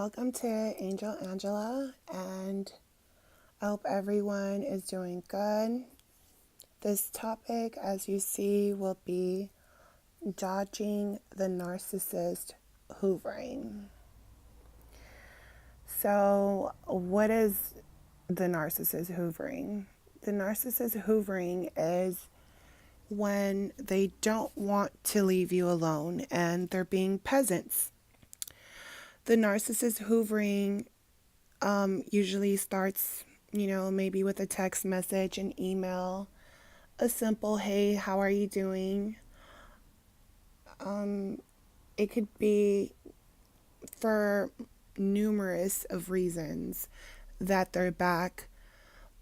Welcome to Angel Angela, and I hope everyone is doing good. This topic, as you see, will be dodging the narcissist hoovering. So, what is the narcissist hoovering? The narcissist hoovering is when they don't want to leave you alone and they're being peasants. The narcissist hoovering usually starts, maybe with a text message, an email, a simple, hey, how are you doing? It could be for numerous of reasons that they're back,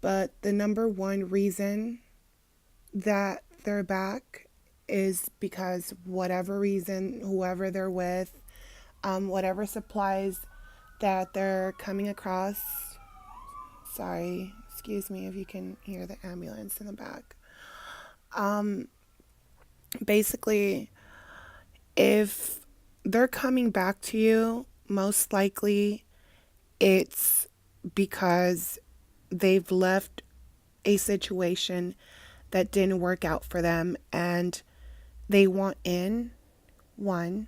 but the number one reason that they're back is because whatever reason, whoever they're with, whatever supplies that they're coming across. Sorry, excuse me if you can hear the ambulance in the back. Basically, if they're coming back to you, most likely it's because they've left a situation that didn't work out for them and they want in, one,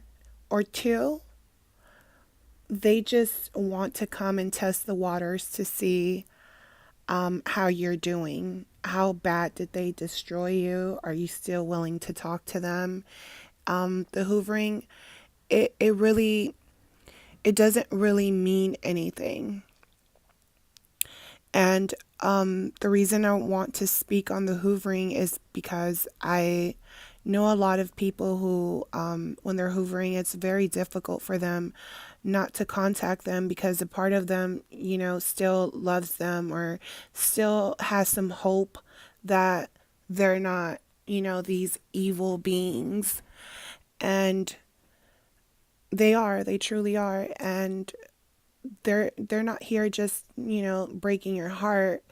or two, they just want to come and test the waters to see how you're doing. How bad did they destroy you? Are you still willing to talk to them? The hoovering, it doesn't really mean anything. And the reason I want to speak on the hoovering is because I know a lot of people who, when they're hoovering, it's very difficult for them not to contact them because a part of them, still loves them or still has some hope that they're not, these evil beings. And they truly are. And they're not here just, breaking your heart,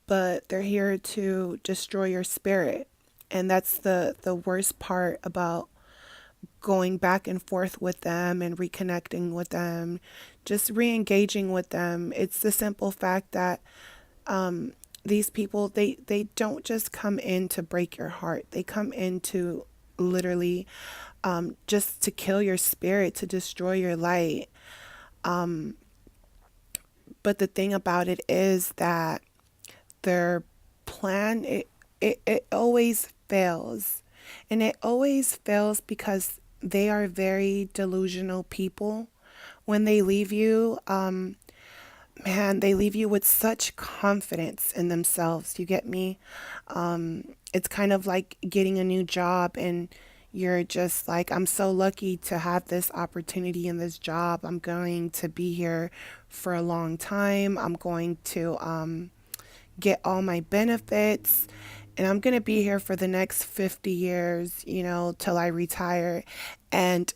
but they're here to destroy your spirit. And that's the worst part about going back and forth with them and reconnecting with them, just re-engaging with them. It's the simple fact that these people, they don't just come in to break your heart. They come in to literally just to kill your spirit, to destroy your light. But the thing about it is that their plan, it always fails. And it always fails because they are very delusional people. When they leave you, they leave you with such confidence in themselves. You get me? It's kind of like getting a new job and you're just like, I'm so lucky to have this opportunity in this job. I'm going to be here for a long time. I'm going to get all my benefits and I'm going to be here for the next 50 years, till I retire. And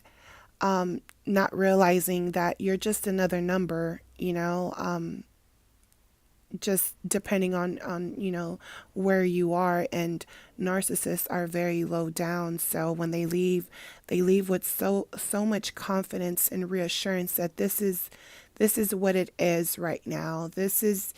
not realizing that you're just another number, just depending on where you are. And narcissists are very low down, so when they leave with so much confidence and reassurance that this is what it is right now. This is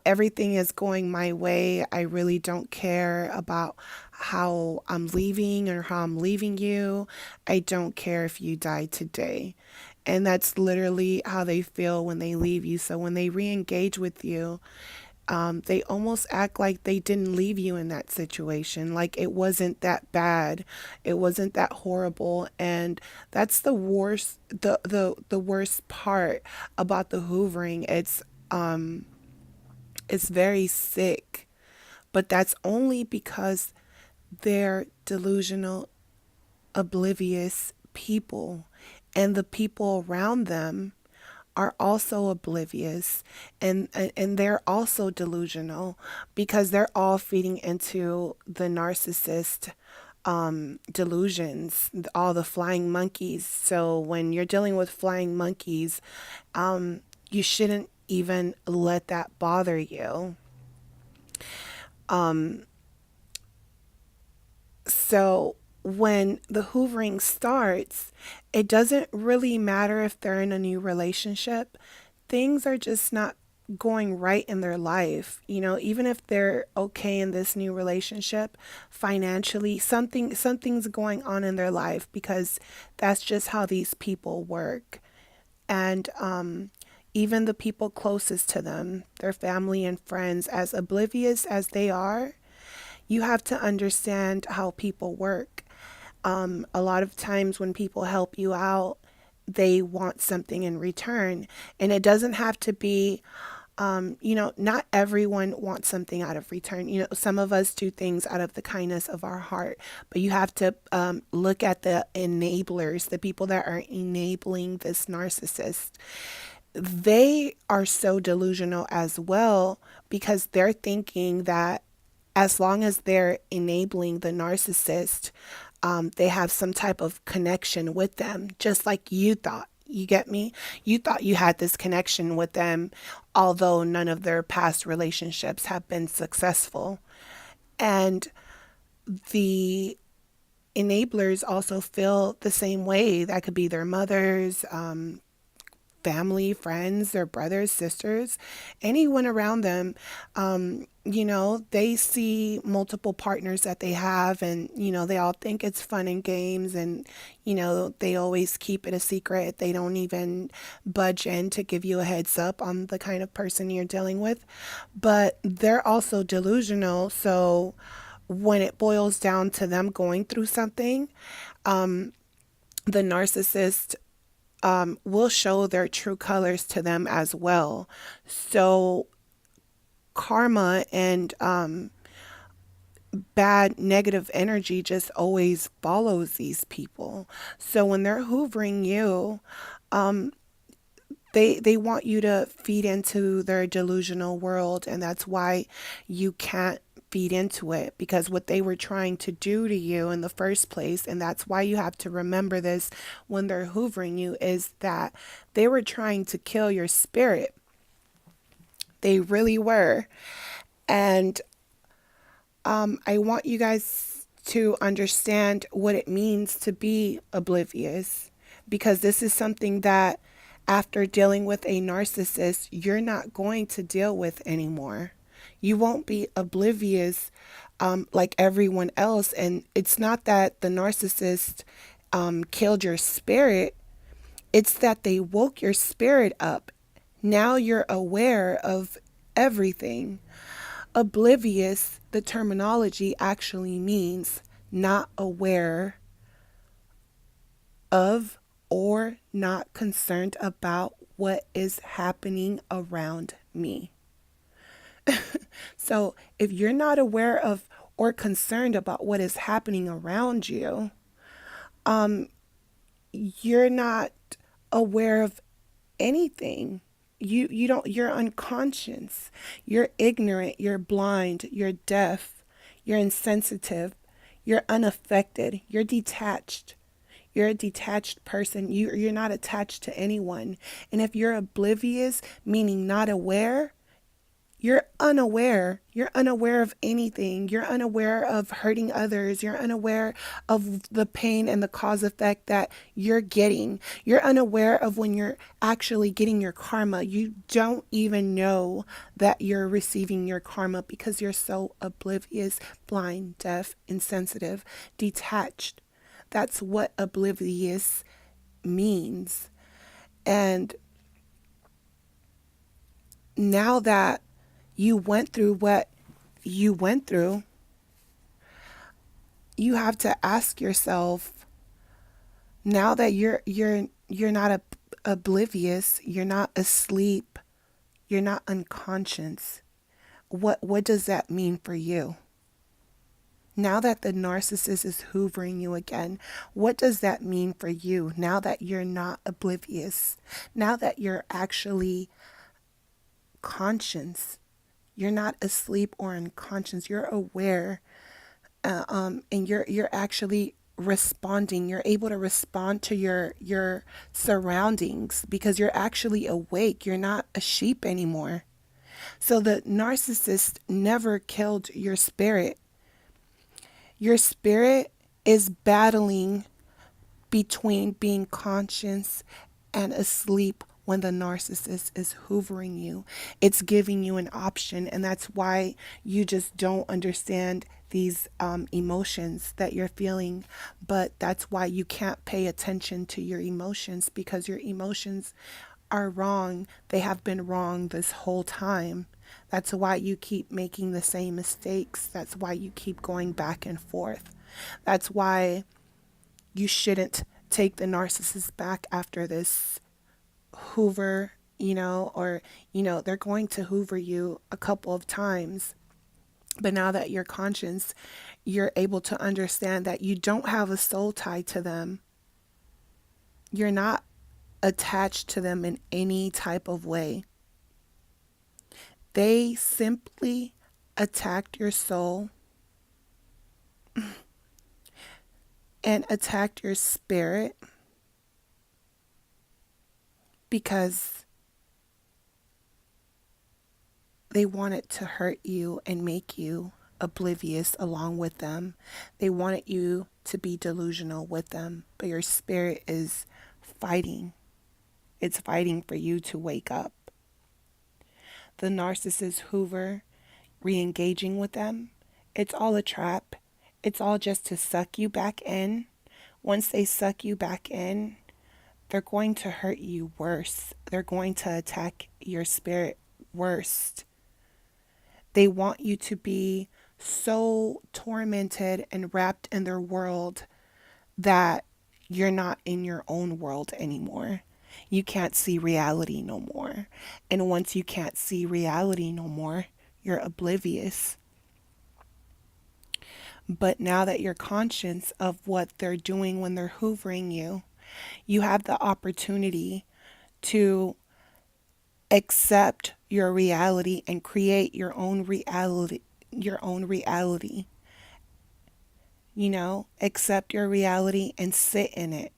everything is going my way. I really don't care about how I'm leaving or how I'm leaving you. I don't care if you die today. And that's literally how they feel when they leave you. So when they re-engage with you, they almost act like they didn't leave you in that situation. Like it wasn't that bad. It wasn't that horrible. And that's the worst, the worst part about the hoovering. It's very sick, but that's only because they're delusional, oblivious people, and the people around them are also oblivious and they're also delusional because they're all feeding into the narcissist delusions, all the flying monkeys. So when you're dealing with flying monkeys, you shouldn't even let that bother you. So when the hoovering starts, it doesn't really matter if they're in a new relationship. Things are just not going right in their life. Even if they're okay in this new relationship, financially, something's going on in their life, because that's just how these people work. And even the people closest to them, their family and friends, as oblivious as they are, you have to understand how people work. A lot of times when people help you out, they want something in return. And it doesn't have to be, not everyone wants something out of return. Some of us do things out of the kindness of our heart, but you have to look at the enablers, the people that are enabling this narcissist. They are so delusional as well, because they're thinking that as long as they're enabling the narcissist, they have some type of connection with them, just like you thought. You get me? You thought you had this connection with them, although none of their past relationships have been successful. And the enablers also feel the same way. That could be their mothers, family, friends, their brothers, sisters, anyone around them. They see multiple partners that they have, and, they all think it's fun and games, and, they always keep it a secret. They don't even budge in to give you a heads up on the kind of person you're dealing with. But they're also delusional. So when it boils down to them going through something, the narcissist will show their true colors to them as well. So karma and bad negative energy just always follows these people. So when they're hoovering you, they want you to feed into their delusional world, and that's why you can't feed into it, because what they were trying to do to you in the first place, and that's why you have to remember this when they're hoovering you, is that they were trying to kill your spirit. They really were. And I want you guys to understand what it means to be oblivious, because this is something that after dealing with a narcissist, you're not going to deal with anymore. You won't be oblivious like everyone else. And it's not that the narcissist killed your spirit, it's that they woke your spirit up. Now you're aware of everything. Oblivious, the terminology actually means not aware of or not concerned about what is happening around me. So if you're not aware of or concerned about what is happening around you, you're not aware of anything. You're unconscious. You're ignorant, you're blind, you're deaf, you're insensitive, you're unaffected, you're detached. You're a detached person. You're not attached to anyone. And if you're oblivious, meaning not aware, you're unaware. You're unaware of anything. You're unaware of hurting others. You're unaware of the pain and the cause effect that you're getting. You're unaware of when you're actually getting your karma. You don't even know that you're receiving your karma because you're so oblivious, blind, deaf, insensitive, detached. That's what oblivious means. And now that you went through what you went through, you have to ask yourself, now that you're not oblivious, you're not asleep, you're not unconscious. What does that mean for you? Now that the narcissist is hoovering you again, what does that mean for you? Now that you're not oblivious, now that you're actually conscious, you're not asleep or unconscious, you're aware, and you're actually responding. You're able to respond to your surroundings because you're actually awake. You're not a sheep anymore. So the narcissist never killed your spirit. Your spirit is battling between being conscious and asleep when the narcissist is hoovering you. It's giving you an option, and that's why you just don't understand these emotions that you're feeling. But that's why you can't pay attention to your emotions, because your emotions are wrong. They have been wrong this whole time. That's why you keep making the same mistakes. That's why you keep going back and forth. That's why you shouldn't take the narcissist back after this Hoover, or, they're going to Hoover you a couple of times. But now that you're conscious, you're able to understand that you don't have a soul tie to them. You're not attached to them in any type of way. They simply attacked your soul and attacked your spirit because they wanted to hurt you and make you oblivious along with them. They wanted you to be delusional with them, but your spirit is fighting. It's fighting for you to wake up. The narcissist Hoover, re-engaging with them, it's all a trap. It's all just to suck you back in. Once they suck you back in, they're going to hurt you worse. They're going to attack your spirit worst. They want you to be so tormented and wrapped in their world that you're not in your own world anymore. You can't see reality no more. And once you can't see reality no more, you're oblivious. But now that you're conscious of what they're doing when they're hoovering you, you have the opportunity to accept your reality and create your own reality. Accept your reality and sit in it,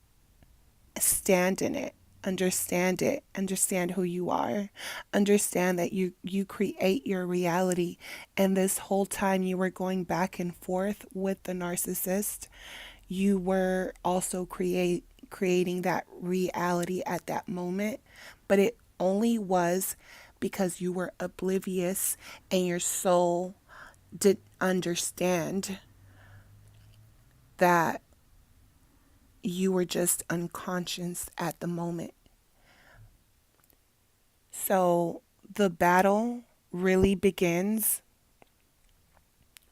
stand in it, understand who you are, understand that you create your reality. And this whole time you were going back and forth with the narcissist, you were also creating that reality at that moment, but it only was because you were oblivious and your soul didn't understand that you were just unconscious at the moment. So the battle really begins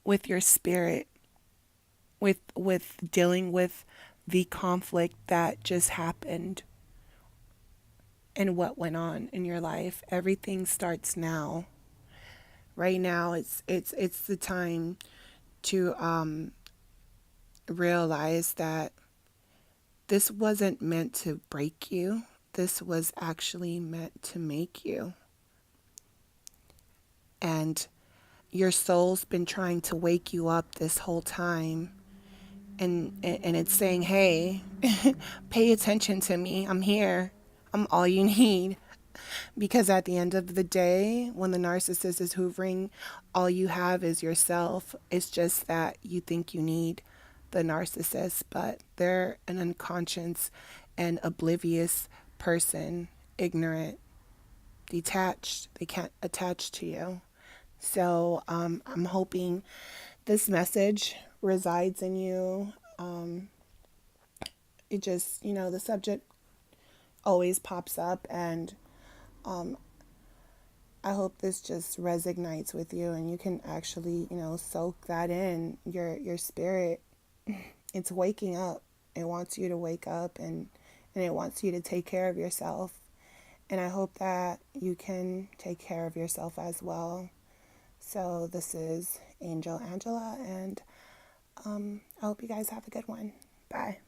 with your spirit, with dealing with the conflict that just happened and what went on in your life. Everything starts now. Right now, it's the time to realize that this wasn't meant to break you. This was actually meant to make you. And your soul's been trying to wake you up this whole time. And it's saying, hey, pay attention to me. I'm here. I'm all you need. Because at the end of the day, when the narcissist is hoovering, all you have is yourself. It's just that you think you need the narcissist, but they're an unconscious and oblivious person, ignorant, detached. They can't attach to you. So I'm hoping this message resides in you. It just, the subject always pops up, and I hope this just resonates with you and you can actually, soak that in. Your spirit, it's waking up. It wants you to wake up, and it wants you to take care of yourself. And I hope that you can take care of yourself as well. So this is Angel Angela, and I hope you guys have a good one. Bye.